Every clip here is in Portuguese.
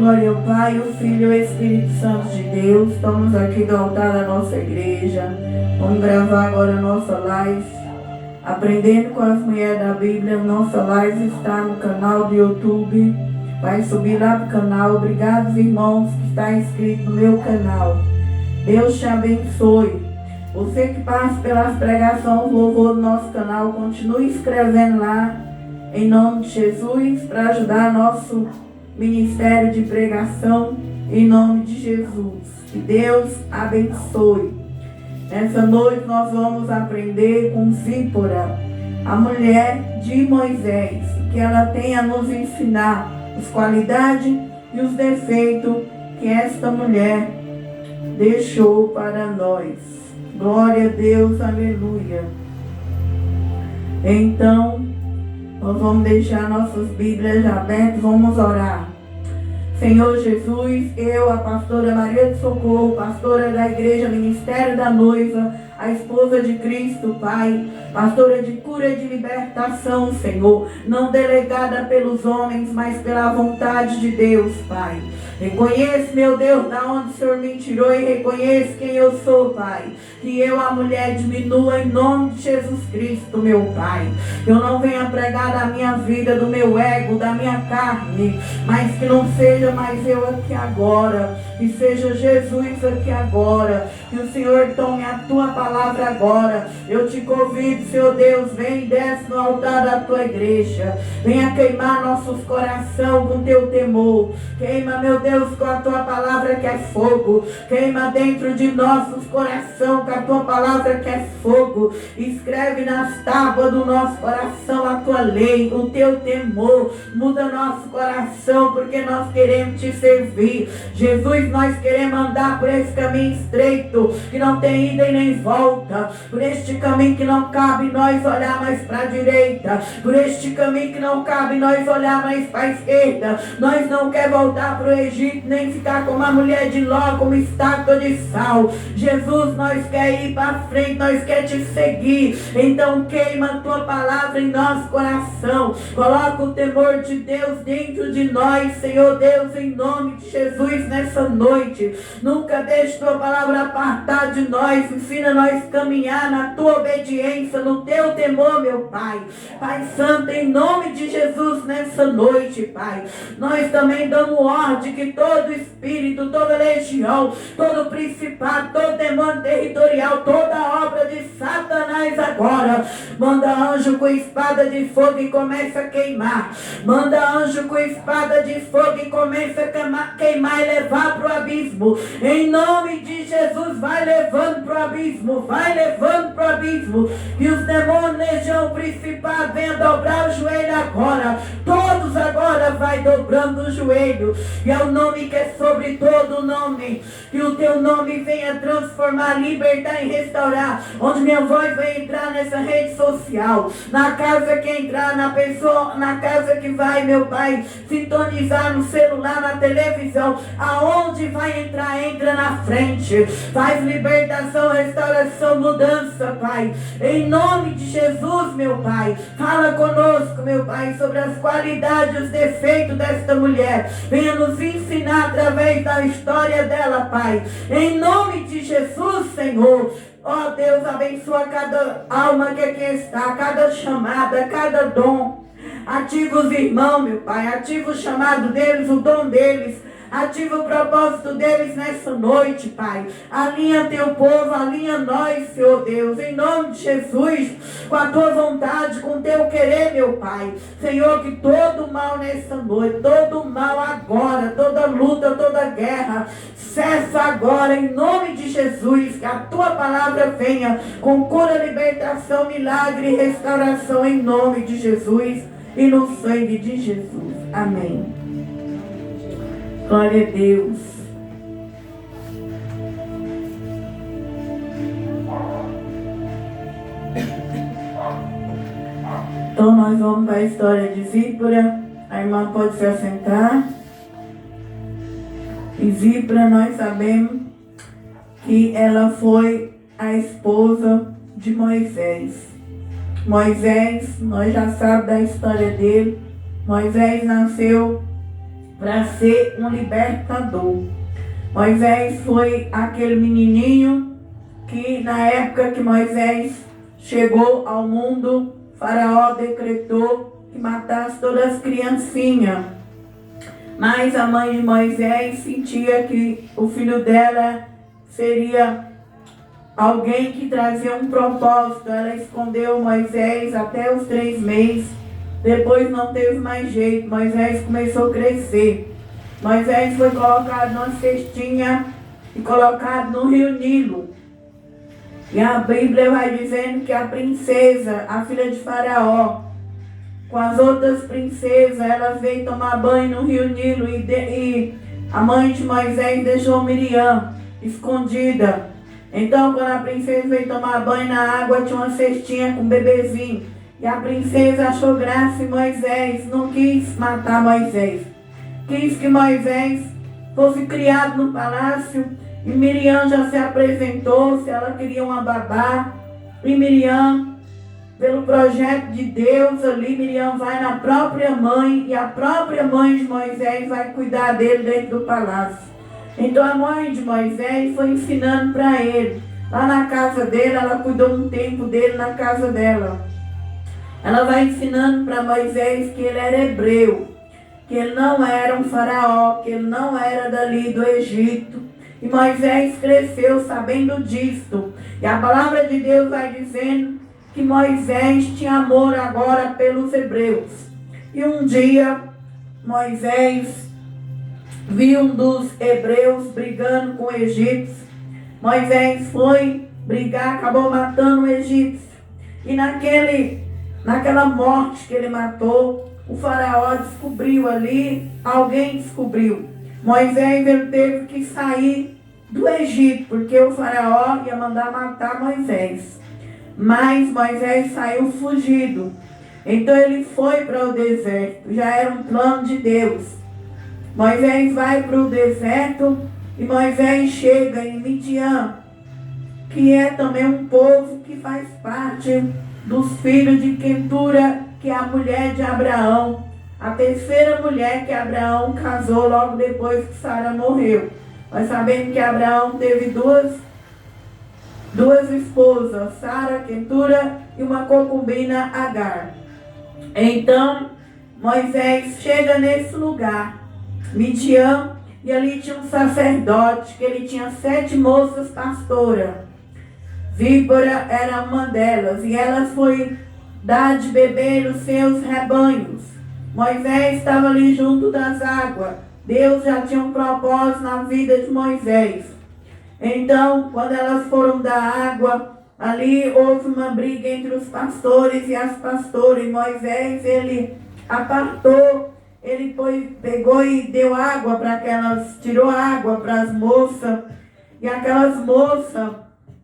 Glória ao Pai, ao Filho e ao Espírito Santo de Deus. Estamos aqui do altar da nossa igreja. Vamos gravar agora a nossa live. Aprendendo com as mulheres da Bíblia. Nossa live está no canal do YouTube. Vai subir lá para o canal. Obrigado, irmãos, que está inscrito no meu canal. Deus te abençoe. Você que passa pelas pregações, louvor do nosso canal, continue escrevendo lá, em nome de Jesus, para ajudar nosso ministério de pregação, em nome de Jesus. Que Deus abençoe. Nessa noite nós vamos aprender com Zípora, a mulher de Moisés, que ela tem a nos ensinar as qualidades e os defeitos que esta mulher deixou para nós. Glória a Deus, aleluia. Então, nós vamos deixar nossas Bíblias abertas, vamos orar. Senhor Jesus, eu, a pastora Maria de Socorro, pastora da Igreja Ministério da Noiva, a esposa de Cristo, Pai, pastora de cura e de libertação, Senhor, não delegada pelos homens, mas pela vontade de Deus, Pai. Reconheço, meu Deus, da onde o Senhor me tirou e reconheço quem eu sou, Pai. Que eu, a mulher, diminua em nome de Jesus Cristo, meu Pai. Que eu não venha pregar da minha vida, do meu ego, da minha carne, mas que não seja mais eu aqui agora, que seja Jesus aqui agora. Que o Senhor tome a tua palavra agora. Eu te convido, Senhor Deus, vem e desce no altar da tua igreja. Venha queimar nossos corações com teu temor. Queima, meu Deus, com a tua palavra que é fogo. Queima dentro de nossos corações com a tua palavra que é fogo. Escreve nas tábuas do nosso coração a tua lei, o teu temor. Muda nosso coração, porque nós queremos te servir. Jesus, nós queremos andar por esse caminho estreito, que não tem ida e nem volta. Por este caminho que não cabe nós olhar mais para a direita. Por este caminho que não cabe nós olhar mais para a esquerda. Nós não quer voltar para o Egito, nem ficar como a mulher de Ló, como estátua de sal. Jesus, nós quer ir para frente, nós quer te seguir. Então queima a tua palavra em nosso coração. Coloca o temor de Deus dentro de nós, Senhor Deus, em nome de Jesus, nessa noite. Nunca deixe tua palavra apartar de nós. Ensina nós caminhar na tua obediência, no teu temor, meu Pai. Pai Santo, em nome de Jesus, nessa noite, Pai, nós também damos ordem que todo espírito, toda legião, todo principado, todo demônio territorial, toda obra de Satanás agora, manda anjo com espada de fogo e começa a queimar. Manda anjo com espada de fogo e começa a queimar e levar para o abismo. Em nome de Jesus, vai levando para o abismo, vai levando para o abismo. E os demônios, legião, principado, venham dobrar o joelho agora. Todos agora vai dobrando o joelho. E é o nome que é sobre todo nome. Que o teu nome venha transformar, libertar e restaurar. Onde minha voz vai entrar nessa rede social, na casa que entrar, na pessoa, na casa que vai, meu Pai, sintonizar no celular, na televisão, aonde vai entrar, entra na frente. Faz libertação, restauração, mudança, Pai. Em nome de Jesus, meu Pai, fala conosco, meu Pai, sobre as qualidades e os defeitos desta mulher. Venha nos ensinar através da história dela, Pai. Em nome de Jesus, Senhor. Ó Deus, abençoa cada alma que aqui está, cada chamada, cada dom. Ativa os irmãos, meu Pai. Ativa o chamado deles, o dom deles. Ativa o propósito deles nessa noite, Pai. Alinha teu povo, alinha nós, Senhor Deus, em nome de Jesus, com a tua vontade, com o teu querer, meu Pai. Senhor, que todo mal nessa noite, todo mal agora, toda luta, toda guerra, cessa agora, em nome de Jesus. Que a tua palavra venha com cura, libertação, milagre e restauração, em nome de Jesus e no sangue de Jesus. Amém. Glória a Deus. Então nós vamos para a história de Zípora. A irmã pode se assentar. E Zípora, nós sabemos que ela foi a esposa de Moisés. Moisés, nós já sabemos da história dele. Moisés nasceu para ser um libertador. Moisés foi aquele menininho que na época que Moisés chegou ao mundo, Faraó decretou que matasse todas as criancinhas. Mas a mãe de Moisés sentia que o filho dela seria alguém que trazia um propósito. Ela escondeu Moisés até os 3 meses. Depois não teve mais jeito. Moisés começou a crescer. Moisés foi colocado numa cestinha e colocado no rio Nilo. E a Bíblia vai dizendo que a princesa, a filha de Faraó, com as outras princesas, elas veio tomar banho no rio Nilo e a mãe de Moisés deixou Miriam escondida. Então, quando a princesa veio tomar banho na água, tinha uma cestinha com um bebezinho. E a princesa achou graça em Moisés, não quis matar Moisés. Quis que Moisés fosse criado no palácio. E Miriam já se apresentou, se ela queria uma babá. E Miriam, pelo projeto de Deus ali, Miriam vai na própria mãe. E a própria mãe de Moisés vai cuidar dele dentro do palácio. Então a mãe de Moisés foi ensinando para ele. Lá na casa dele, ela cuidou um tempo dele na casa dela. Ela vai ensinando para Moisés que ele era hebreu, que ele não era um faraó, que ele não era dali do Egito. E Moisés cresceu sabendo disto. E a palavra de Deus vai dizendo que Moisés tinha amor agora pelos hebreus. E um dia Moisés viu um dos hebreus brigando com o egípcio. Moisés foi brigar, acabou matando o egípcio. E naquela morte que ele matou, o faraó descobriu ali, alguém descobriu. Moisés ele teve que sair do Egito, porque o faraó ia mandar matar Moisés. Mas Moisés saiu fugido. Então ele foi para o deserto, já era um plano de Deus. Moisés vai para o deserto e Moisés chega em Midian, que é também um povo que faz parte dos filhos de Quetura, que é a mulher de Abraão, a terceira mulher que Abraão casou logo depois que Sara morreu. Nós sabemos que Abraão teve duas esposas, Sara, Quetura, e uma concubina, Agar. Então Moisés chega nesse lugar, Midian, e ali tinha um sacerdote, que ele tinha 7 moças pastoras. Víbora era uma delas, e ela foi dar de beber os seus rebanhos. Moisés estava ali junto das águas. Deus já tinha um propósito na vida de Moisés. Então, quando elas foram dar água, ali houve uma briga entre os pastores e as pastoras. E Moisés, ele apartou, ele pegou e deu água para aquelas, tirou água para as moças. E aquelas moças,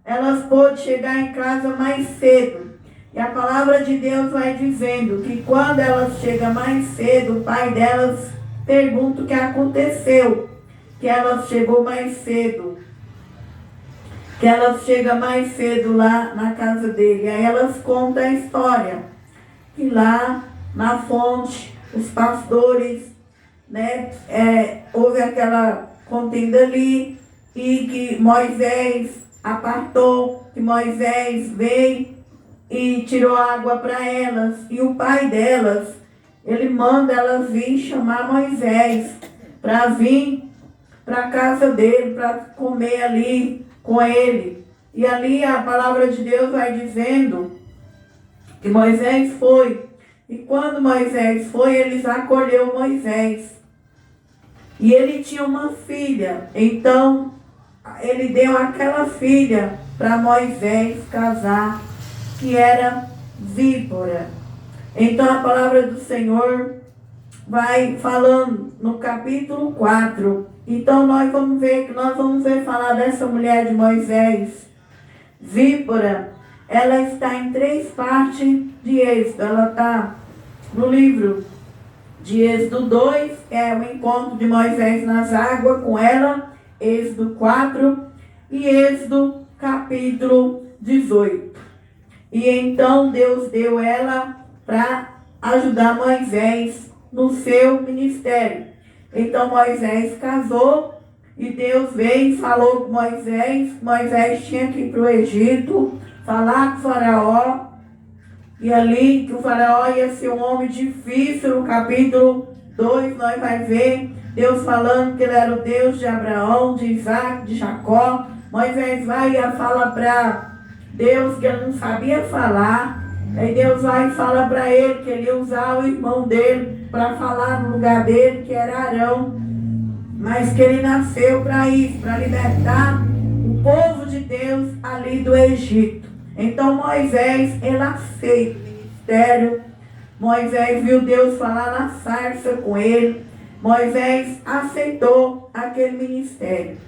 elas pôde chegar em casa mais cedo. E a palavra de Deus vai dizendo que quando elas chegam mais cedo, o pai delas pergunta o que aconteceu. Que elas chegou mais cedo. Que elas chegam mais cedo lá na casa dele. E aí elas contam a história. Que lá na fonte, os pastores, né, houve aquela contenda ali. E que Moisés apartou, que Moisés veio e tirou água para elas. E o pai delas, ele manda elas vir chamar Moisés para vir para a casa dele, para comer ali com ele. E ali a palavra de Deus vai dizendo que Moisés foi. E quando Moisés foi, eles acolheu Moisés. E ele tinha uma filha. Então ele deu aquela filha para Moisés casar, que era Víbora. Então a palavra do Senhor vai falando no capítulo 4. Então nós vamos ver falar dessa mulher de Moisés. Víbora, ela está em 3 partes de Êxodo. Ela está no livro de Êxodo 2, que é o encontro de Moisés nas águas com ela, Êxodo 4 e Êxodo capítulo 18. E então Deus deu ela para ajudar Moisés no seu ministério. Então Moisés casou e Deus veio e falou com Moisés. Moisés tinha que ir para o Egito, falar com o faraó. E ali que o faraó ia ser um homem difícil. No capítulo 2 nós vamos ver Deus falando que ele era o Deus de Abraão, de Isaac, de Jacó. Moisés vai e fala para Deus que ele não sabia falar. Aí Deus vai e fala para ele que ele ia usar o irmão dele para falar no lugar dele, que era Arão. Mas que ele nasceu para isso, para libertar o povo de Deus ali do Egito. Então Moisés, ele aceita o ministério. Moisés viu Deus falar na sarça com ele. Moisés aceitou aquele ministério.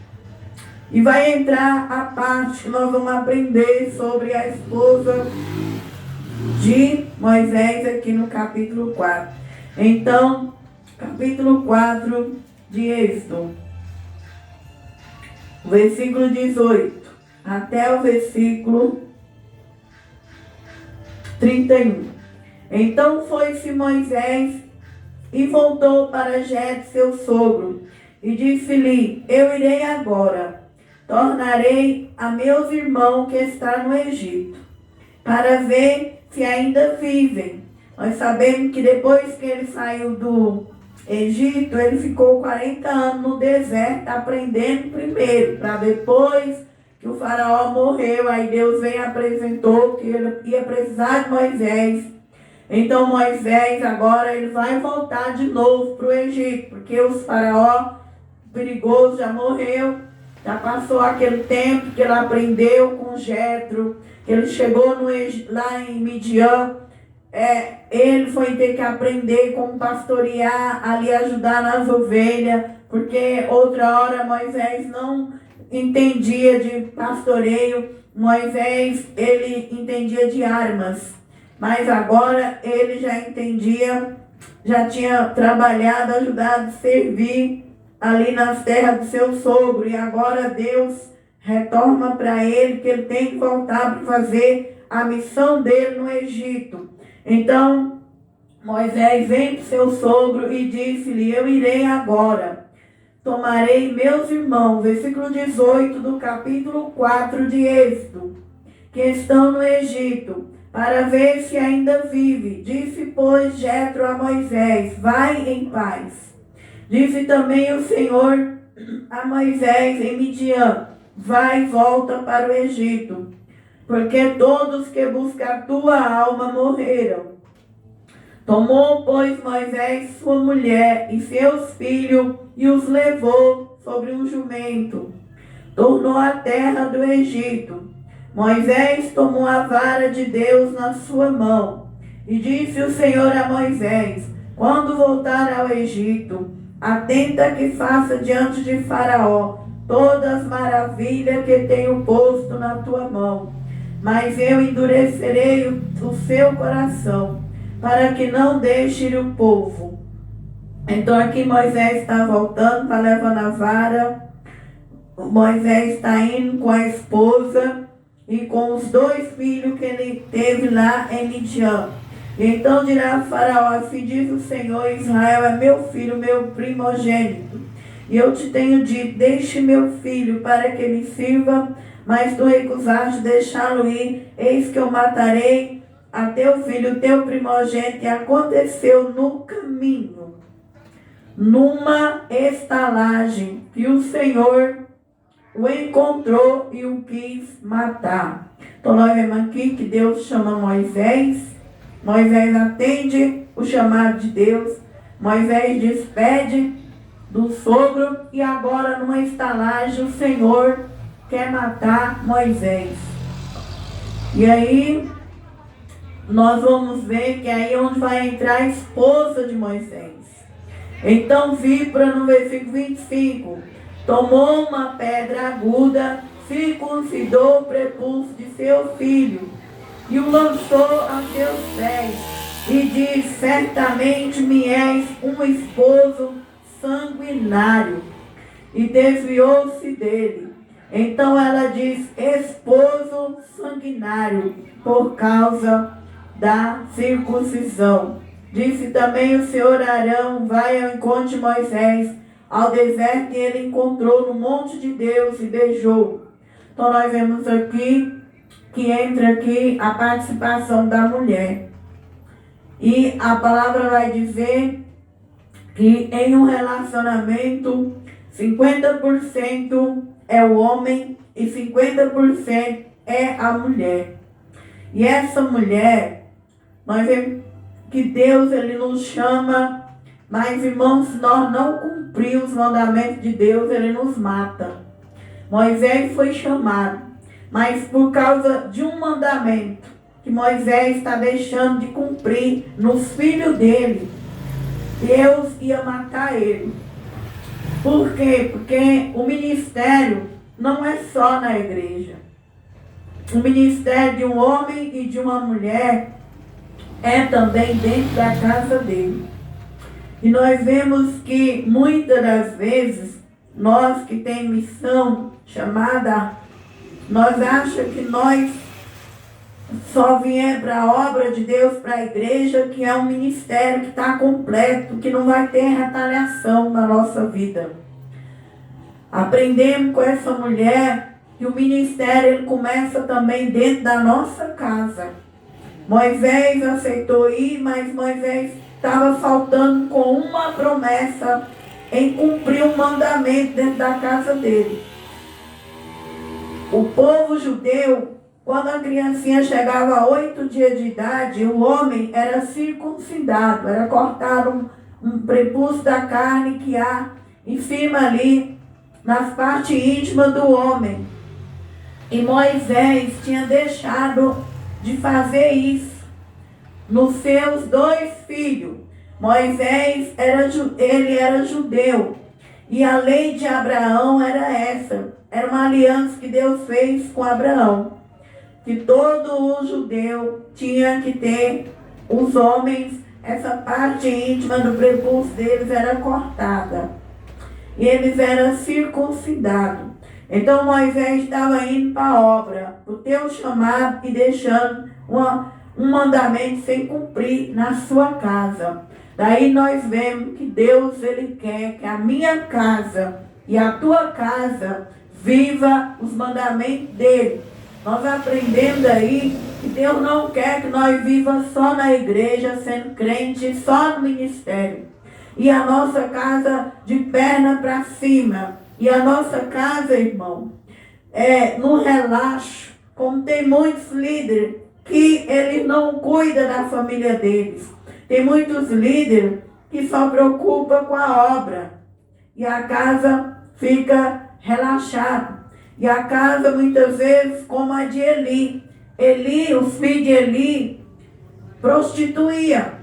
E vai entrar a parte que nós vamos aprender sobre a esposa de Moisés aqui no capítulo 4. Então, capítulo 4 de Êxodo, versículo 18 até o versículo 31. Então foi-se Moisés e voltou para Jetro, seu sogro, e disse-lhe: eu irei agora, tornarei a meus irmãos que estão no Egito, para ver se ainda vivem. Nós sabemos que depois que ele saiu do Egito, ele ficou 40 anos no deserto aprendendo primeiro, para depois que o faraó morreu, aí Deus veio e apresentou que ele ia precisar de Moisés. Então Moisés agora ele vai voltar de novo para o Egito, porque o faraó perigoso já morreu, já passou aquele tempo que ele aprendeu com Jetro, que ele chegou lá em Midian. Ele foi ter que aprender como pastorear, ali ajudar nas ovelhas, porque outra hora Moisés não entendia de pastoreio. Moisés, ele entendia de armas, mas agora ele já entendia, já tinha trabalhado, ajudado, servir ali nas terras do seu sogro, e agora Deus retorna para ele que ele tem que voltar para fazer a missão dele no Egito. Então Moisés vem para o seu sogro e disse-lhe: eu irei agora, tomarei meus irmãos, versículo 18 do capítulo 4 de Êxodo, que estão no Egito, para ver se ainda vive. Disse, pois, Jetro a Moisés: vai em paz. Disse também o Senhor a Moisés em Midian: vai e volta para o Egito, porque todos que buscam a tua alma morreram. Tomou, pois, Moisés sua mulher e seus filhos e os levou sobre um jumento. Tornou à terra do Egito. Moisés tomou a vara de Deus na sua mão. E disse o Senhor a Moisés: quando voltar ao Egito, atenta que faça diante de Faraó todas as maravilhas que tenho posto na tua mão. Mas eu endurecerei o seu coração, para que não deixe ir o povo. Então aqui Moisés está voltando, está levando a vara. Moisés está indo com a esposa e com os 2 filhos que ele teve lá em Midian. Então dirá Faraó: assim diz o Senhor: Israel é meu filho, meu primogênito. E eu te tenho dito: deixe meu filho para que me sirva, mas tu recusaste deixá-lo ir. Eis que eu matarei a teu filho, teu primogênito. E aconteceu no caminho, numa estalagem, que o Senhor o encontrou e o quis matar. Então nós vemos aqui que Deus chama Moisés. Moisés atende o chamado de Deus. Moisés despede do sogro e agora numa estalagem o Senhor quer matar Moisés. E aí nós vamos ver que aí é onde vai entrar a esposa de Moisés. Então Vípora, no versículo 25, tomou uma pedra aguda, circuncidou o prepúcio de seu filho e o lançou a seus pés e disse: certamente me és um esposo sanguinário. E desviou-se dele. Então ela diz: esposo sanguinário, por causa da circuncisão. Disse também o Senhor a Arão: vai ao encontro de Moisés ao deserto, e ele encontrou no monte de Deus e beijou. Então nós vemos aqui que entra aqui a participação da mulher. E a palavra vai dizer que em um relacionamento 50% é o homem e 50% é a mulher. E essa mulher, nós vemos que Deus ele nos chama, mas irmãos, se nós não cumprirmos os mandamentos de Deus, ele nos mata. Moisés foi chamado, mas por causa de um mandamento que Moisés está deixando de cumprir nos filhos dele, Deus ia matar ele. Por quê? Porque o ministério não é só na igreja. O ministério de um homem e de uma mulher é também dentro da casa dele. E nós vemos que muitas das vezes, nós que tem missão chamada, nós achamos que nós só viemos para a obra de Deus, para a igreja, que é um ministério que está completo, que não vai ter retaliação na nossa vida. Aprendemos com essa mulher que o ministério ele começa também dentro da nossa casa. Moisés aceitou ir, mas Moisés estava faltando com uma promessa em cumprir um mandamento dentro da casa dele. O povo judeu, quando a criancinha chegava a 8 dias de idade, o homem era circuncidado, era cortar um prepúcio da carne que há em cima ali, nas partes íntimas do homem. E Moisés tinha deixado de fazer isso nos seus 2 filhos. Moisés ele era judeu. E a lei de Abraão era essa. Era uma aliança que Deus fez com Abraão. Que todo o judeu tinha que ter, os homens, essa parte íntima do prepúcio deles era cortada. E eles eram circuncidados. Então Moisés estava indo para a obra, o teu chamado, e deixando um mandamento sem cumprir na sua casa. Daí nós vemos que Deus ele quer que a minha casa e a tua casa viva os mandamentos dele. Nós aprendemos aí que Deus não quer que nós vivamos só na igreja, sendo crente, só no ministério. E a nossa casa de perna para cima. E a nossa casa, irmão, no relaxo, como tem muitos líderes que eles não cuidam da família deles. Tem muitos líderes que só preocupam com a obra. E a casa fica relaxada. E a casa, muitas vezes, como a de Eli. Eli, os filhos de Eli, prostituía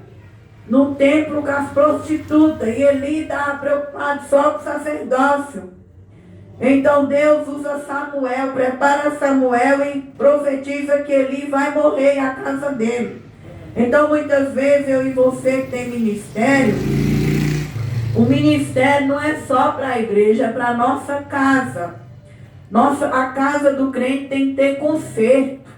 no templo com as prostitutas. E Eli estava preocupado só com o sacerdócio. Então Deus usa Samuel, prepara Samuel e profetiza que Eli vai morrer a casa dele. Então muitas vezes eu e você que tem ministério, o ministério não é só para a igreja, é para a nossa casa. A casa do crente tem que ter conserto.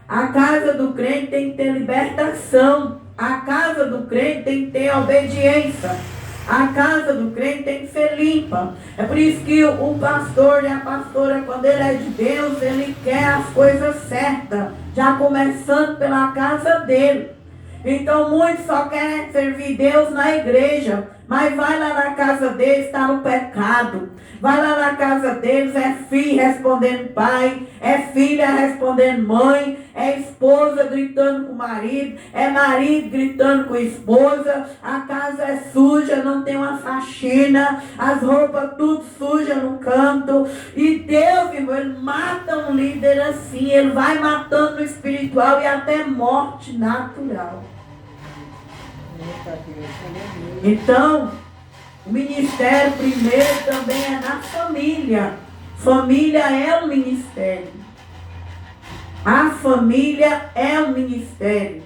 A casa do crente tem que ter libertação. A casa do crente tem que ter obediência. A casa do crente tem que ser limpa. É por isso que o pastor e a pastora, quando ele é de Deus, ele quer as coisas certas, já começando pela casa dele. Então muitos só querem servir Deus na igreja, mas vai lá na casa deles, está no pecado. Vai lá na casa deles, é filho respondendo pai, é filha respondendo mãe, é esposa gritando com o marido, é marido gritando com a esposa, a casa é suja, não tem uma faxina, as roupas tudo sujas no canto. E Deus, irmão, ele mata um líder assim, ele vai matando no espiritual e até morte natural. Então, o ministério primeiro também é na família. Família é um ministério. A família é um ministério.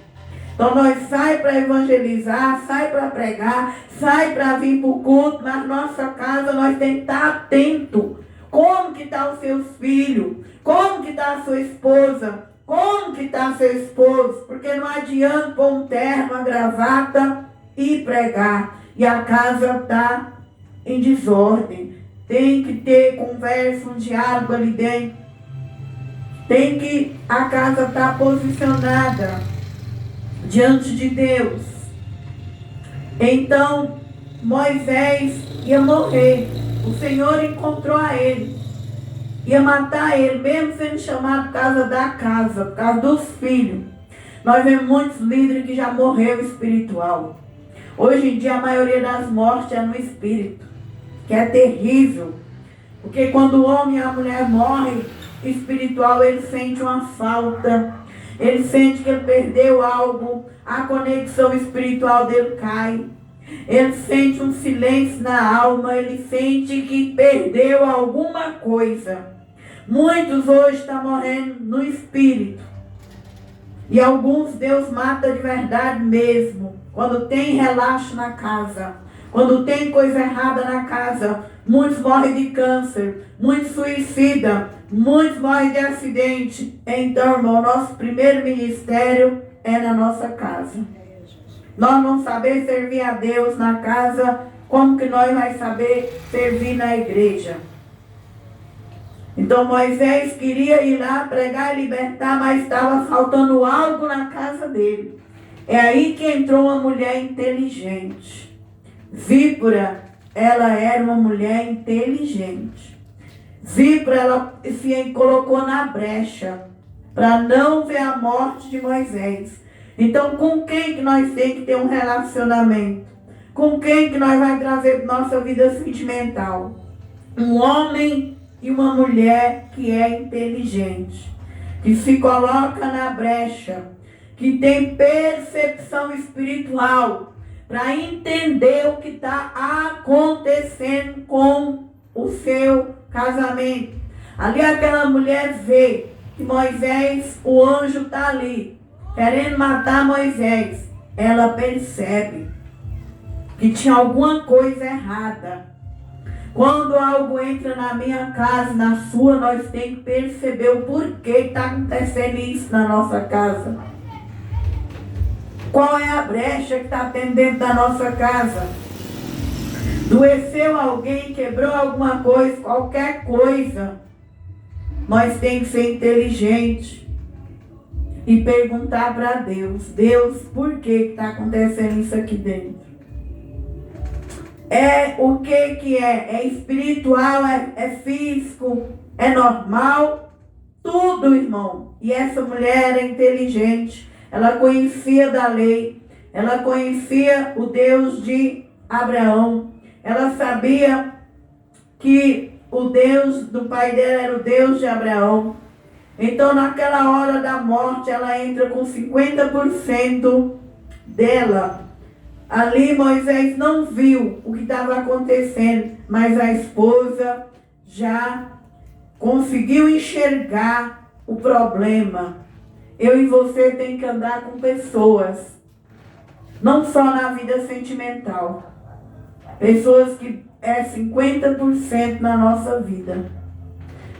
Então nós sai para evangelizar, sai para pregar, sai para vir para o culto, mas nossa casa nós temos que estar atento. Como que está os seus filhos? Como que está a sua esposa? Como que está seu esposo? Porque não adianta pôr um terno, uma gravata ir pregar e a casa está em desordem. Tem que ter conversa, um diálogo ali dentro. Tem que a casa estar posicionada diante de Deus. Então Moisés ia morrer. O Senhor encontrou a ele. Ia matar ele, mesmo sendo chamado por causa da casa, por causa dos filhos. Nós vemos muitos líderes que já morreram espiritual. Hoje em dia a maioria das mortes é no espírito, que é terrível. Porque quando o homem e a mulher morrem espiritual, ele sente uma falta. Ele sente que ele perdeu algo, a conexão espiritual dele cai. Ele sente um silêncio na alma, ele sente que perdeu alguma coisa. Muitos hoje estão morrendo no espírito. E alguns Deus mata de verdade mesmo. Quando tem relaxo na casa, quando tem coisa errada na casa, muitos morrem de câncer, muitos suicidam, muitos morrem de acidente. Então, irmão, nosso primeiro ministério é na nossa casa. Nós não sabemos servir a Deus na casa, como que nós vamos saber servir na igreja? Então Moisés queria ir lá pregar e libertar, mas estava faltando algo na casa dele. É aí que entrou uma mulher inteligente. Zípora, ela era uma mulher inteligente. Zípora, ela se colocou na brecha para não ver a morte de Moisés. Então, com quem que nós temos que ter um relacionamento? Com quem que nós vamos trazer para nossa vida sentimental? Um homem e uma mulher que é inteligente, que se coloca na brecha, que tem percepção espiritual para entender o que está acontecendo com o seu casamento. Ali aquela mulher vê que Moisés, o anjo está ali, querendo matar Moisés. Ela percebe que tinha alguma coisa errada. Quando algo entra na minha casa, na sua, nós temos que perceber o porquê está acontecendo isso na nossa casa. Qual é a brecha que está tendo dentro da nossa casa? Doeceu alguém, quebrou alguma coisa, qualquer coisa. Nós temos que ser inteligentes e perguntar para Deus: Deus, por que está acontecendo isso aqui dentro? É o que é? É espiritual, é físico, é normal? Tudo, irmão. E essa mulher era inteligente. Ela conhecia da lei. Ela conhecia o Deus de Abraão. Ela sabia que o Deus do pai dela era o Deus de Abraão. Então, naquela hora da morte, ela entra com 50% dela. Ali Moisés não viu o que estava acontecendo, mas a esposa já conseguiu enxergar o problema. Eu e você tem que andar com pessoas, não só na vida sentimental. Pessoas que é 50% na nossa vida.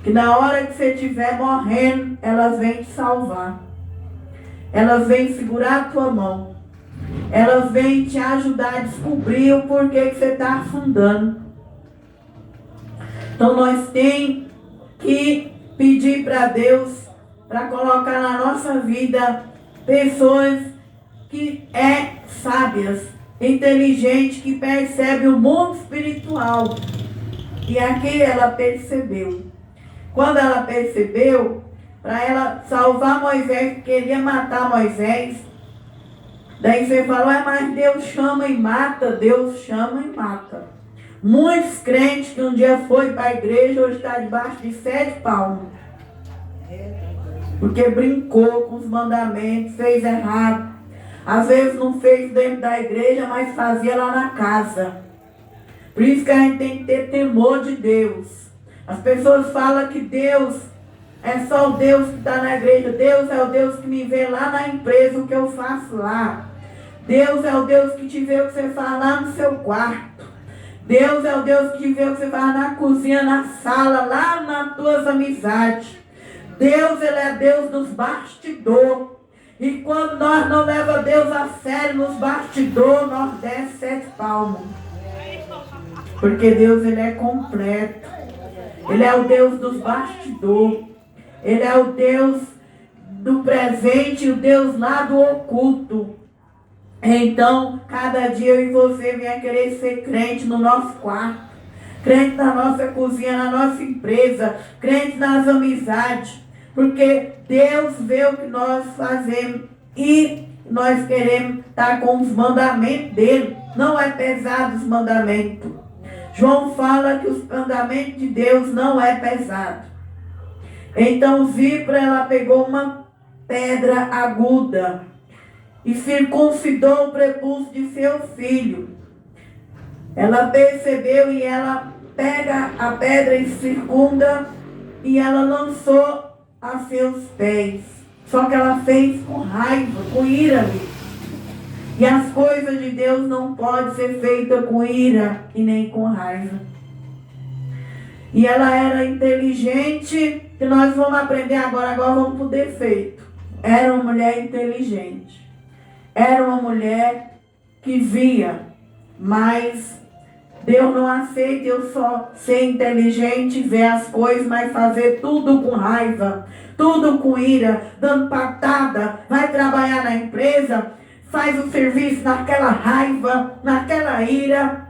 Que na hora que você estiver morrendo, elas vêm te salvar. Elas vêm segurar a tua mão. Elas vêm te ajudar a descobrir o porquê que você está afundando. Então nós temos que pedir para Deus, para colocar na nossa vida pessoas que é sábias, inteligentes, que percebem o mundo espiritual. E aqui ela percebeu. Quando ela percebeu, para ela salvar Moisés, porque queria matar Moisés, daí você fala: mas Deus chama e mata. Deus chama e mata. Muitos crentes que um dia foi para a igreja, hoje está debaixo de 7 palmos. Porque brincou com os mandamentos, fez errado. Às vezes não fez dentro da igreja, mas fazia lá na casa. Por isso que a gente tem que ter temor de Deus. As pessoas falam que Deus é só o Deus que está na igreja. Deus é o Deus que me vê lá na empresa, o que eu faço lá. Deus é o Deus que te vê o que você faz lá no seu quarto. Deus é o Deus que te vê o que você faz na cozinha, na sala, lá nas tuas amizades. Deus, Ele é Deus dos bastidores. E quando nós não levamos Deus a sério nos bastidores, nós desce 7 palmos. Porque Deus, Ele é completo. Ele é o Deus dos bastidores. Ele é o Deus do presente e o Deus lá do oculto. Então, cada dia eu e você venha querer ser crente no nosso quarto, crente na nossa cozinha, na nossa empresa, crente nas amizades, porque Deus vê o que nós fazemos e nós queremos estar com os mandamentos dele. Não é pesado os mandamentos. João fala que os mandamentos de Deus não é pesado. Então Zípora, ela pegou uma pedra aguda e circuncidou o prepúcio de seu filho. Ela percebeu e ela pega a pedra e circunda e ela lançou a seus pés. Só que ela fez com raiva, com ira ali. E as coisas de Deus não podem ser feitas com ira e nem com raiva. E ela era inteligente, que nós vamos aprender agora vamos para o defeito. Era uma mulher inteligente. Era uma mulher que via, mas Deus não aceita eu só ser inteligente, ver as coisas, mas fazer tudo com raiva, tudo com ira, dando patada, vai trabalhar na empresa, faz o serviço naquela raiva, naquela ira,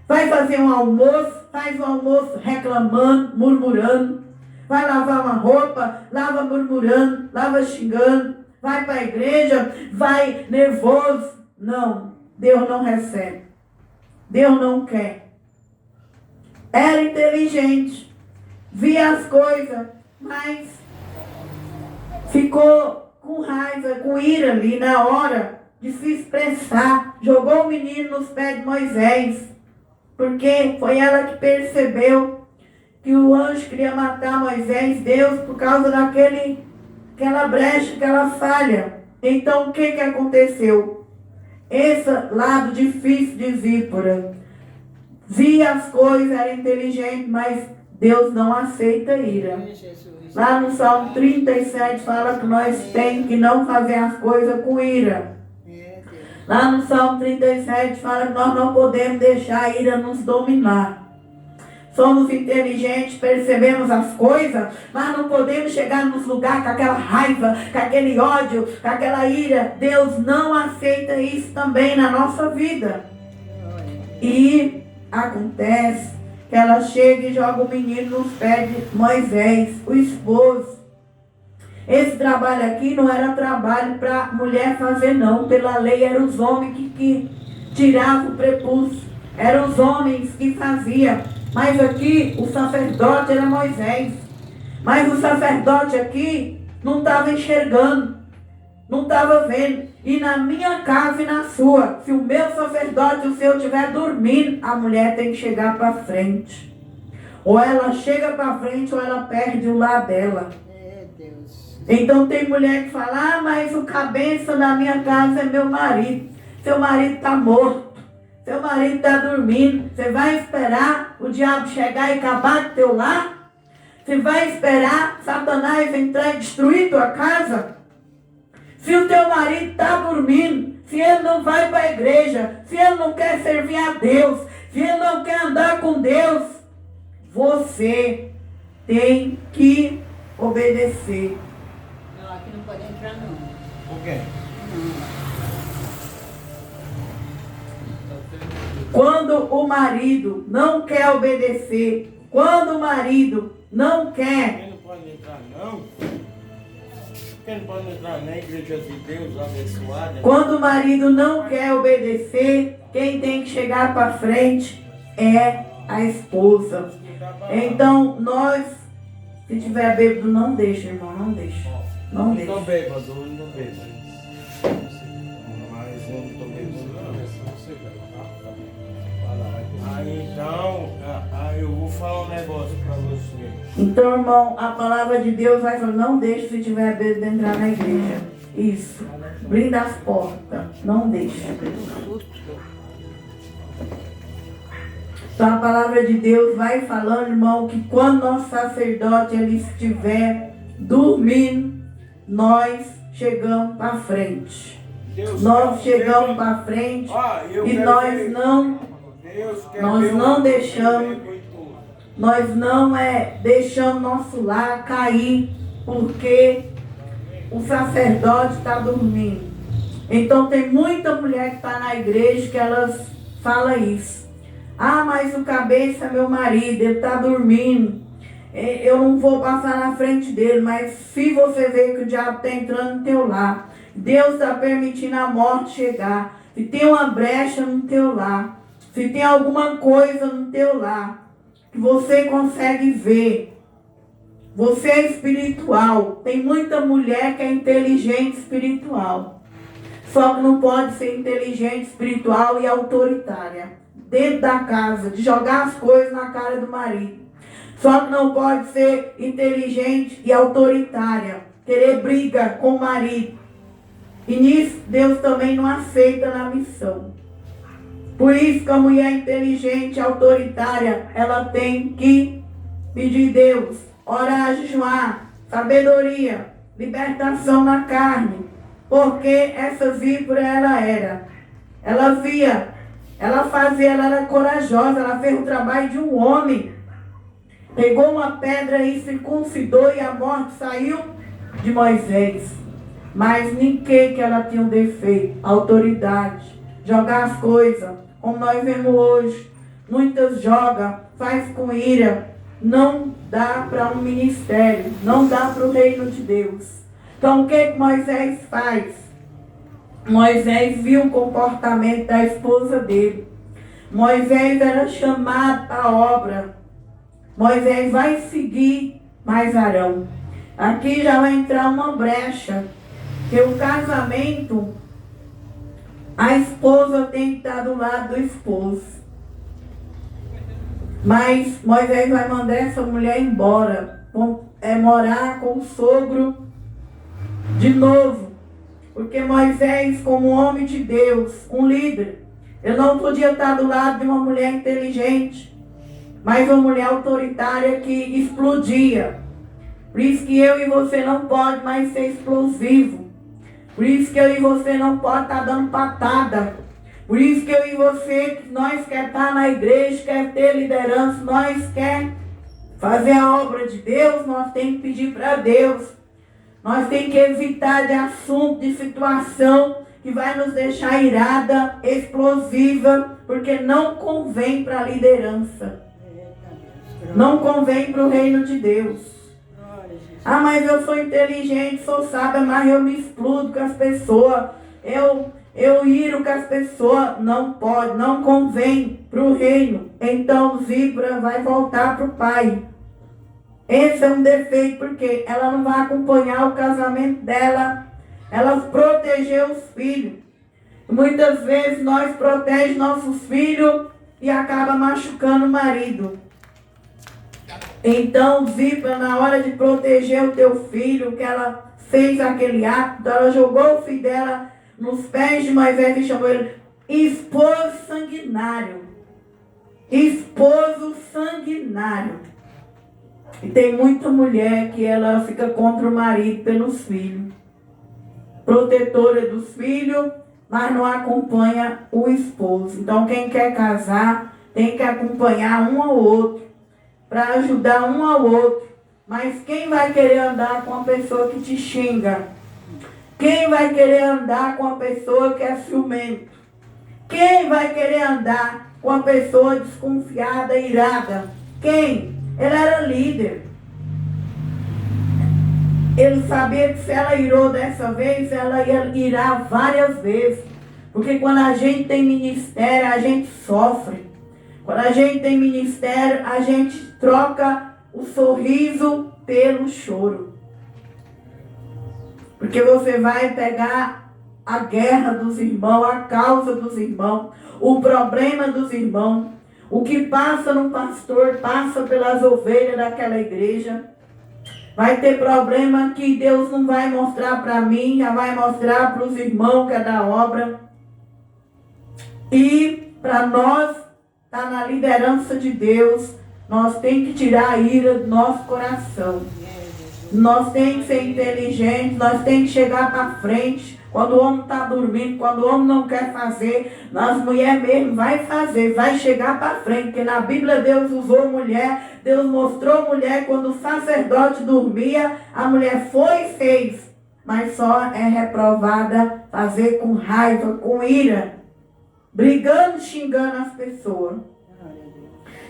vai fazer um almoço, faz o almoço reclamando, murmurando, vai lavar uma roupa, lava murmurando, lava xingando, vai para a igreja, vai nervoso. Não, Deus não recebe. Deus não quer. Era inteligente, via as coisas, mas ficou com raiva, com ira ali na hora de se expressar. Jogou o menino nos pés de Moisés, porque foi ela que percebeu que o anjo queria matar Moisés, Deus, por causa daquela brecha, aquela falha. Então o que aconteceu? Esse lado difícil de Zípora, via as coisas, era inteligente, mas Deus não aceita ira. Lá no Salmo 37 fala que nós temos que não fazer as coisas com ira. Lá no Salmo 37 fala que nós não podemos deixar a ira nos dominar. Somos inteligentes, percebemos as coisas, mas não podemos chegar nos lugares com aquela raiva, com aquele ódio, com aquela ira. Deus não aceita isso também na nossa vida. E acontece que ela chega e joga o menino nos pés de Moisés, o esposo. Esse trabalho aqui não era trabalho para a mulher fazer não. Pela lei eram os homens que tiravam o prepúcio. Eram os homens que faziam. Mas aqui o sacerdote era Moisés. Mas o sacerdote aqui não estava enxergando, não estava vendo. E na minha casa e na sua, se o meu sacerdote e o seu estiver dormindo, a mulher tem que chegar para frente. Ou ela chega para frente ou ela perde o lar dela. Então tem mulher que fala, mas o cabeça da minha casa é meu marido. Seu marido está morto. Seu marido está dormindo. Você vai esperar o diabo chegar e acabar com teu lar? Você vai esperar Satanás entrar e destruir tua casa? Se o teu marido está dormindo, se ele não vai para a igreja, se ele não quer servir a Deus, se ele não quer andar com Deus, você tem que obedecer. Não, aqui não pode entrar não. Por quê? Quando o marido não quer obedecer, quando o marido não quer... Quem não pode entrar não? Quem não pode entrar na igreja de Deus abençoada? Quando o marido não quer obedecer, quem tem que chegar para frente é a esposa. Então, nós, se tiver bêbado, não deixa, irmão, não deixa. Não deixa. Não estou bêbado, não bêbado. Mas eu não estou bêbado, não. Então, eu vou falar um negócio para você. Então, irmão, a palavra de Deus vai falar, não deixe se tiver bêbado entrar na igreja. Isso. Blinda as portas. Não deixe. Então, a palavra de Deus vai falando, irmão, que quando nosso sacerdote ele estiver dormindo, nós chegamos para frente. Deus Nós quer chegamos ver- para frente Eu e quero nós ver- não Deus quer nós ver não um deixamos- movimento em tudo. Nós não deixamos nosso lar cair porque o sacerdote está dormindo. Então tem muita mulher que está na igreja que elas falam isso. Ah, mas o cabeça é meu marido, ele está dormindo. Eu não vou passar na frente dele, mas se você ver que o diabo está entrando no teu lar, Deus está permitindo a morte chegar, se tem uma brecha no teu lar, se tem alguma coisa no teu lar, que você consegue ver, você é espiritual. Tem muita mulher que é inteligente espiritual, só que não pode ser inteligente espiritual e autoritária dentro da casa, de jogar as coisas na cara do marido. Só que não pode ser inteligente e autoritária, querer briga com o marido. E nisso Deus também não aceita na missão. Por isso que a mulher inteligente e autoritária, ela tem que pedir Deus, orar, jejuar, sabedoria, libertação na carne. Porque essa víbora ela via, ela fazia, ela era corajosa, ela fez o trabalho de um homem. Pegou uma pedra e circuncidou e a morte saiu de Moisés. Mas ninguém que ela tinha um defeito, autoridade, jogar as coisas, como nós vemos hoje. Muitas jogam, faz com ira, não dá para um ministério, não dá para o reino de Deus. Então o que Moisés faz? Moisés viu o comportamento da esposa dele. Moisés era chamado para a obra. Moisés vai seguir mais Arão. Aqui já vai entrar uma brecha. Que o casamento, a esposa tem que estar do lado do esposo. Mas Moisés vai mandar essa mulher embora. Morar com o sogro de novo. Porque Moisés, como homem de Deus, um líder, ele não podia estar do lado de uma mulher inteligente, mas uma mulher autoritária que explodia. Por isso que eu e você não pode mais ser explosivo. Por isso que eu e você não pode estar dando patada. Por isso que eu e você, nós quer estar na igreja, quer ter liderança, nós quer fazer a obra de Deus, nós temos que pedir para Deus. Nós temos que evitar de assunto, de situação que vai nos deixar irada, explosiva, porque não convém para a liderança. Não convém para o reino de Deus. Ah, mas eu sou inteligente, sou sábia, mas eu me explodo com as pessoas. Eu iro com as pessoas. Não pode, não convém para o reino. Então Zípora vai voltar para o pai. Esse é um defeito, porque ela não vai acompanhar o casamento dela. Ela protegeu os filhos. Muitas vezes nós protegemos nossos filhos e acaba machucando o marido. Então, Zípora, na hora de proteger o teu filho, que ela fez aquele ato, ela jogou o filho dela nos pés de Moisés e chamou ele esposo sanguinário. Esposo sanguinário. E tem muita mulher que ela fica contra o marido pelos filhos. Protetora dos filhos, mas não acompanha o esposo. Então, quem quer casar tem que acompanhar um ao outro, para ajudar um ao outro. Mas quem vai querer andar com uma pessoa que te xinga? Quem vai querer andar com uma pessoa que é ciumento? Quem vai querer andar com uma pessoa desconfiada, irada? Quem? Ele era líder. Ele sabia que se ela irou dessa vez, ela ia irar várias vezes. Porque quando a gente tem ministério, a gente sofre. Quando a gente tem ministério, a gente troca o sorriso pelo choro. Porque você vai pegar a guerra dos irmãos, a causa dos irmãos, o problema dos irmãos, o que passa no pastor, passa pelas ovelhas daquela igreja. Vai ter problema que Deus não vai mostrar para mim, já vai mostrar para os irmãos que é da obra. E para nós, está na liderança de Deus, nós temos que tirar a ira do nosso coração. Nós temos que ser inteligentes, nós temos que chegar para frente. Quando o homem está dormindo, quando o homem não quer fazer, nós mulheres mesmo vai fazer, vai chegar para frente. Porque na Bíblia Deus usou mulher, Deus mostrou mulher. Quando o sacerdote dormia, a mulher foi e fez. Mas só é reprovada fazer com raiva, com ira, brigando, xingando as pessoas.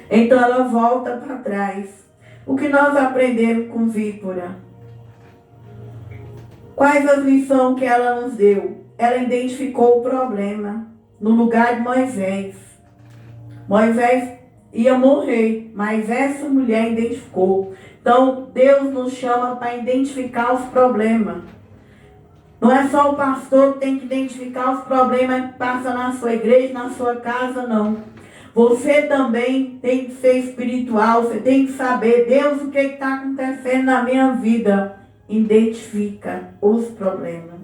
Então ela volta para trás. O que nós aprendemos com Zípora? Quais as lições que ela nos deu? Ela identificou o problema no lugar de Moisés. Moisés ia morrer, mas essa mulher identificou. Então Deus nos chama para identificar os problemas. Não é só o pastor que tem que identificar os problemas que passam na sua igreja, na sua casa, não. Você também tem que ser espiritual, você tem que saber, Deus, o que está acontecendo na minha vida. Identifica os problemas.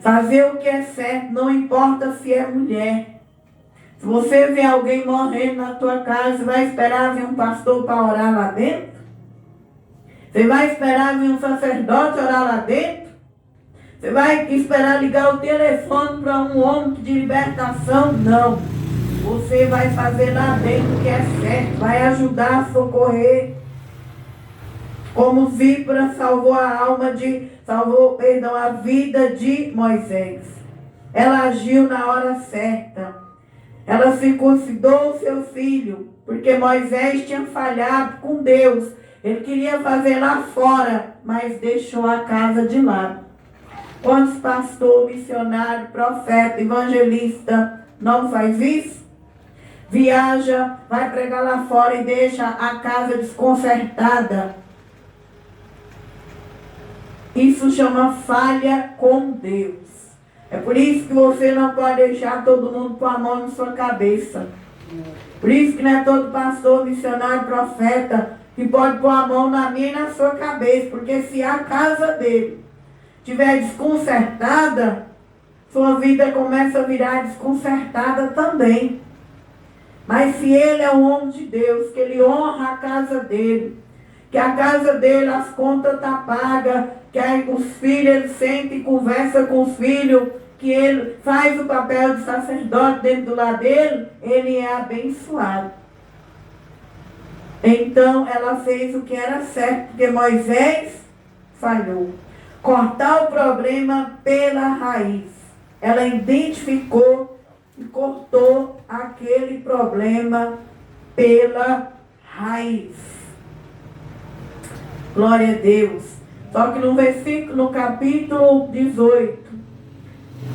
Fazer o que é certo, não importa se é mulher. Se você vê alguém morrendo na tua casa, você vai esperar vir um pastor para orar lá dentro? Você vai esperar vir um sacerdote orar lá dentro? Você vai esperar ligar o telefone para um homem de libertação? Não. Você vai fazer lá dentro o que é certo, vai ajudar a socorrer. Como Zípora salvou a vida de Moisés. Ela agiu na hora certa. Ela circuncidou o seu filho, porque Moisés tinha falhado com Deus. Ele queria fazer lá fora, mas deixou a casa de lado. Quantos pastores, missionários, profeta, evangelista não faz isso? Viaja, vai pregar lá fora e deixa a casa desconcertada. Isso chama falha com Deus. É por isso que você não pode deixar todo mundo pôr a mão na sua cabeça. Por isso que não é todo pastor, missionário, profeta que pode pôr a mão na minha e na sua cabeça. Porque se a casa dele estiver desconcertada, sua vida começa a virar desconcertada também. Mas se ele é um homem de Deus, que ele honra a casa dele, que a casa dele, as contas estão pagas, que aí os filhos, ele senta e conversa com os filhos, que ele faz o papel de sacerdote dentro do lar dele, ele é abençoado. Então ela fez o que era certo, porque Moisés falhou. Cortar o problema pela raiz. Ela identificou e cortou aquele problema pela raiz. Glória a Deus. Só que no capítulo 18,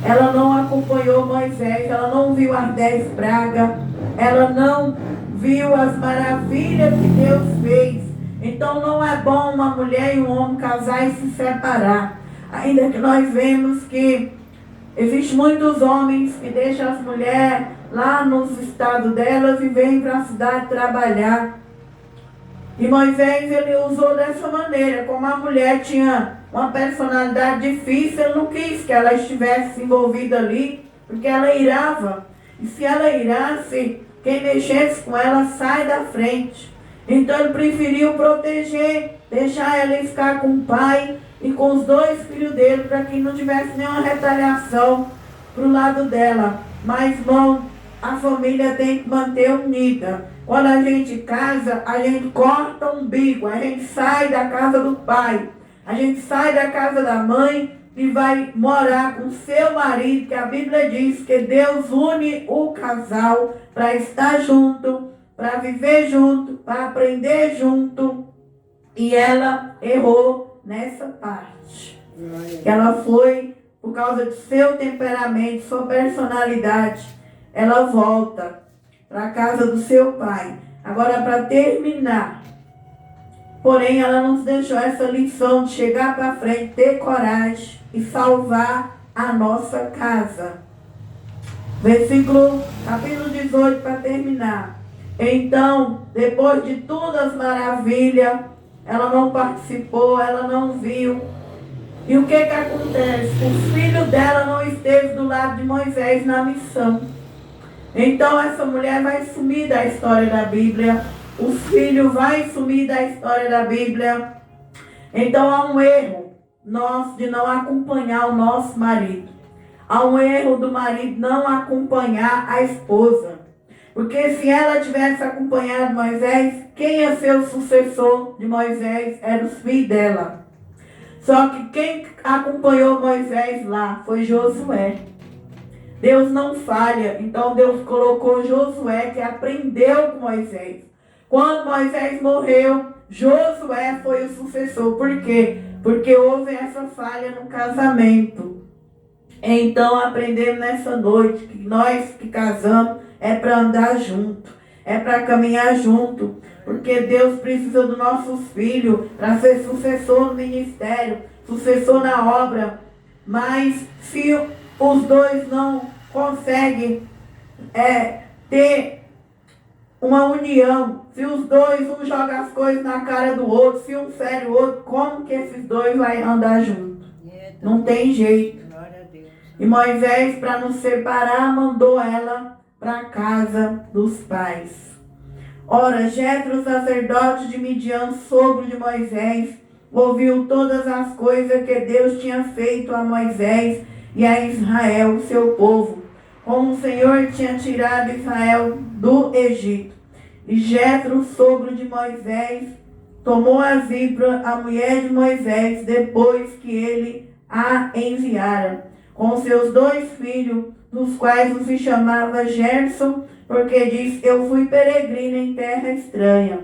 ela não acompanhou Moisés, ela não viu as 10 pragas, ela não viu as maravilhas que Deus fez. Então não é bom uma mulher e um homem casar e se separar. Ainda que nós vemos que existem muitos homens que deixam as mulheres lá nos estados delas e vêm para a cidade trabalhar. E Moisés, ele usou dessa maneira. Como a mulher tinha uma personalidade difícil, ele não quis que ela estivesse envolvida ali, porque ela irava. E se ela irasse, quem mexesse com ela sai da frente. Então ele preferiu proteger, deixar ela ficar com o pai e com os 2 filhos dele, para que não tivesse nenhuma retaliação para o lado dela. Mas, irmão, a família tem que manter unida. Quando a gente casa, a gente corta o umbigo, a gente sai da casa do pai, a gente sai da casa da mãe e vai morar com seu marido, que a Bíblia diz que Deus une o casal para estar junto, para viver junto, para aprender junto. E ela errou nessa parte. Ela foi, por causa do seu temperamento, sua personalidade, ela volta para a casa do seu pai. Agora, para terminar, porém, ela nos deixou essa lição de chegar para frente, ter coragem e salvar a nossa casa. Capítulo 18, para terminar. Então, depois de todas as maravilhas, ela não participou, ela não viu. E o que acontece? O filho dela não esteve do lado de Moisés na missão. Então essa mulher vai sumir da história da Bíblia. O filho vai sumir da história da Bíblia. Então há um erro nosso de não acompanhar o nosso marido. Há um erro do marido não acompanhar a esposa. Porque se ela tivesse acompanhado Moisés, quem ia ser o sucessor de Moisés era os filhos dela. Só que quem acompanhou Moisés lá foi Josué. Deus não falha, então Deus colocou Josué, que aprendeu com Moisés. Quando Moisés morreu, Josué foi o sucessor. Por quê? Porque houve essa falha no casamento. Então aprendemos nessa noite que nós que casamos é para andar junto, é para caminhar junto, porque Deus precisa dos nossos filhos para ser sucessor no ministério, sucessor na obra. Mas se os dois não conseguem ter uma união, se os dois, um joga as coisas na cara do outro, se um fere o outro, como que esses dois vão andar juntos? Não tem jeito. E Moisés, para nos separar, mandou ela para a casa dos pais. Ora, Jetro, sacerdote de Midian, sogro de Moisés, ouviu todas as coisas que Deus tinha feito a Moisés e a Israel, seu povo, como o Senhor tinha tirado Israel do Egito. E Jetro, sogro de Moisés, tomou a Zipra, a mulher de Moisés, depois que ele a enviara, com seus 2 filhos, dos quais um se chamava Gerson, porque diz, eu fui peregrina em terra estranha.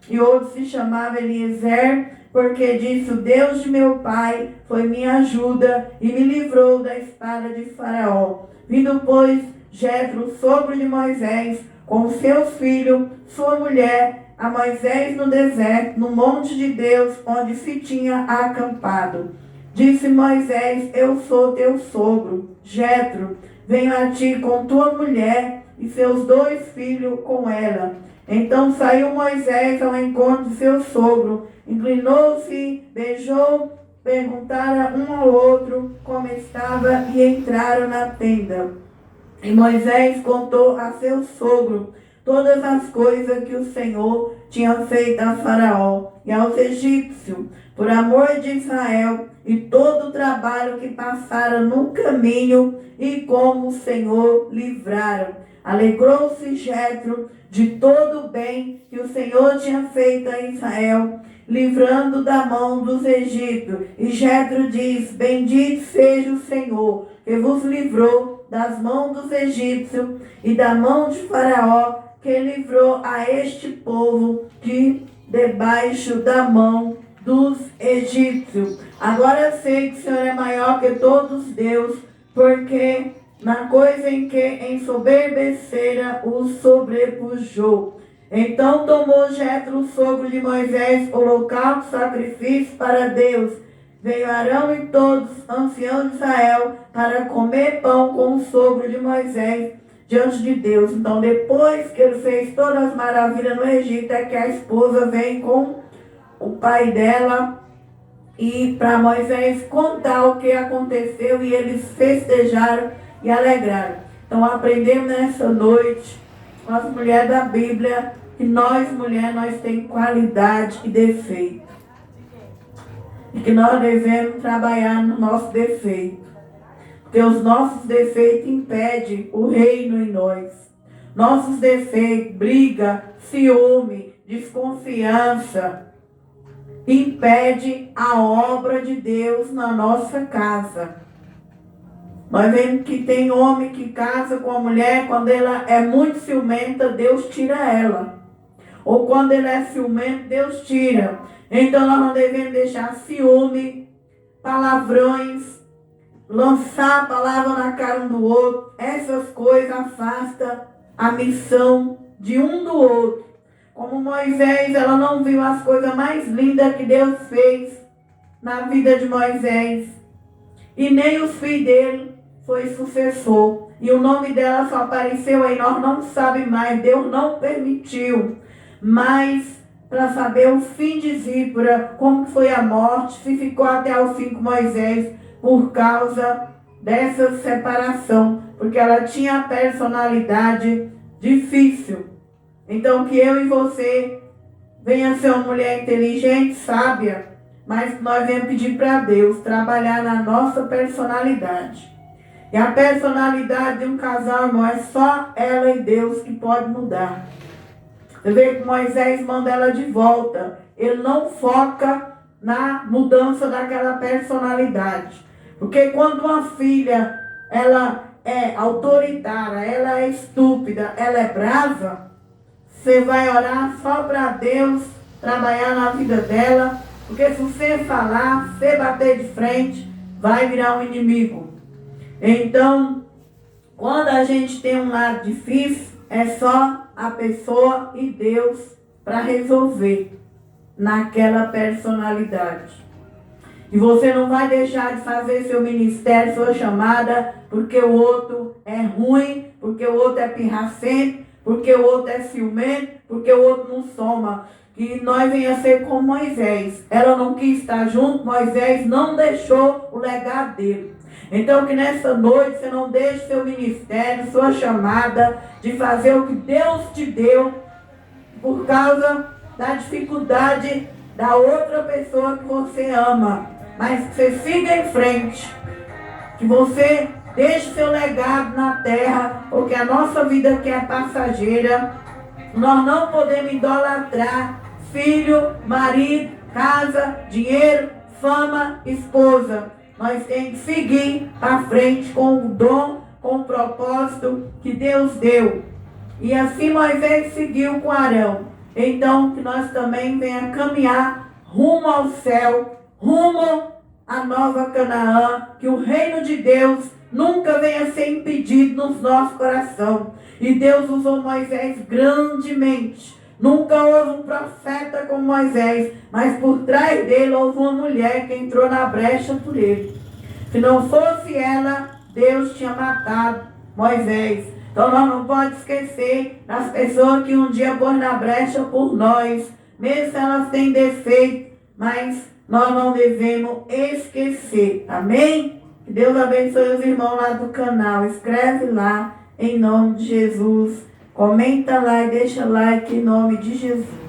E outro se chamava Eliezer, porque disse, o Deus de meu pai foi minha ajuda e me livrou da espada de Faraó. Vindo, pois, Jetro, sogro de Moisés, com seus filhos, sua mulher, a Moisés no deserto, no monte de Deus, onde se tinha acampado. Disse Moisés, eu sou teu sogro, Jetro, venho a ti com tua mulher e seus 2 filhos com ela. Então saiu Moisés ao encontro de seu sogro, inclinou-se, beijou, perguntaram um ao outro como estava e entraram na tenda. E Moisés contou a seu sogro todas as coisas que o Senhor tinha feito a Faraó e aos egípcios, por amor de Israel, e todo o trabalho que passaram no caminho e como o Senhor livraram. Alegrou-se Jetro de todo o bem que o Senhor tinha feito a Israel, livrando da mão dos egípcios. E Jetro diz, bendito seja o Senhor, que vos livrou das mãos dos egípcios e da mão de Faraó, que livrou a este povo de debaixo da mão dos egípcios. Agora sei que o Senhor é maior que todos Deus, porque na coisa em que ensoberbecera o sobrepujou. Então tomou Jetro, sogro de Moisés, holocausto, sacrifício para Deus. Veio Arão e todos os anciãos de Israel para comer pão com o sogro de Moisés diante de Deus. Então, depois que ele fez todas as maravilhas no Egito, é que a esposa vem com o pai dela e para Moisés contar o que aconteceu, e eles festejaram e alegraram. Então aprendemos nessa noite com as mulheres da Bíblia que nós mulheres, nós temos qualidade e defeito, e que nós devemos trabalhar no nosso defeito, porque os nossos defeitos impedem o reino em nós. Nossos defeitos, briga, ciúme, desconfiança, impede a obra de Deus na nossa casa. Nós vemos que tem homem que casa com a mulher, quando ela é muito ciumenta, Deus tira ela. Ou quando ele é ciumento, Deus tira. Então nós não devemos deixar ciúme, palavrões, lançar a palavra na cara um do outro. Essas coisas afastam a missão de um do outro. Como Moisés, ela não viu as coisas mais lindas que Deus fez na vida de Moisés. E nem os filhos dele foi sucessor. E o nome dela só apareceu aí, nós não sabemos mais, Deus não permitiu. Mas para saber o fim de Zípora, como foi a morte, se ficou até o fim com Moisés, por causa dessa separação. Porque ela tinha personalidade difícil. Então que eu e você venha ser uma mulher inteligente, sábia, mas nós viemos pedir para Deus trabalhar na nossa personalidade. E a personalidade de um casal, irmão, é só ela e Deus que pode mudar. Você vê que Moisés manda ela de volta. Ele não foca na mudança daquela personalidade. Porque quando uma filha, ela é autoritária, ela é estúpida, ela é brava, você vai orar só para Deus trabalhar na vida dela. Porque se você falar, se você bater de frente, vai virar um inimigo. Então, quando a gente tem um lado difícil, é só a pessoa e Deus para resolver naquela personalidade. E você não vai deixar de fazer seu ministério, sua chamada, porque o outro é ruim, porque o outro é pirracento, porque o outro é ciumento, porque o outro não soma. Que nós venha ser como Moisés. Ela não quis estar junto, Moisés não deixou o legado dele. Então que nessa noite você não deixe seu ministério, sua chamada, de fazer o que Deus te deu, por causa da dificuldade da outra pessoa que você ama. Mas que você siga em frente, que você deixe seu legado na terra, porque a nossa vida aqui é passageira. Nós não podemos idolatrar filho, marido, casa, dinheiro, fama, esposa. Nós temos que seguir para frente com o dom, com o propósito que Deus deu. E assim Moisés seguiu com Arão. Então que nós também venhamos caminhar rumo ao céu, rumo à nova Canaã, que o reino de Deus nunca venha ser impedido nos nossos corações. E Deus usou Moisés grandemente. Nunca houve um profeta como Moisés, mas por trás dele houve uma mulher que entrou na brecha por ele. Se não fosse ela, Deus tinha matado Moisés. Então nós não podemos esquecer das pessoas que um dia pôs na brecha por nós, mesmo se elas têm defeito, mas nós não devemos esquecer. Amém? Que Deus abençoe os irmãos lá do canal. Escreve lá em nome de Jesus. Comenta lá e deixa like em nome de Jesus.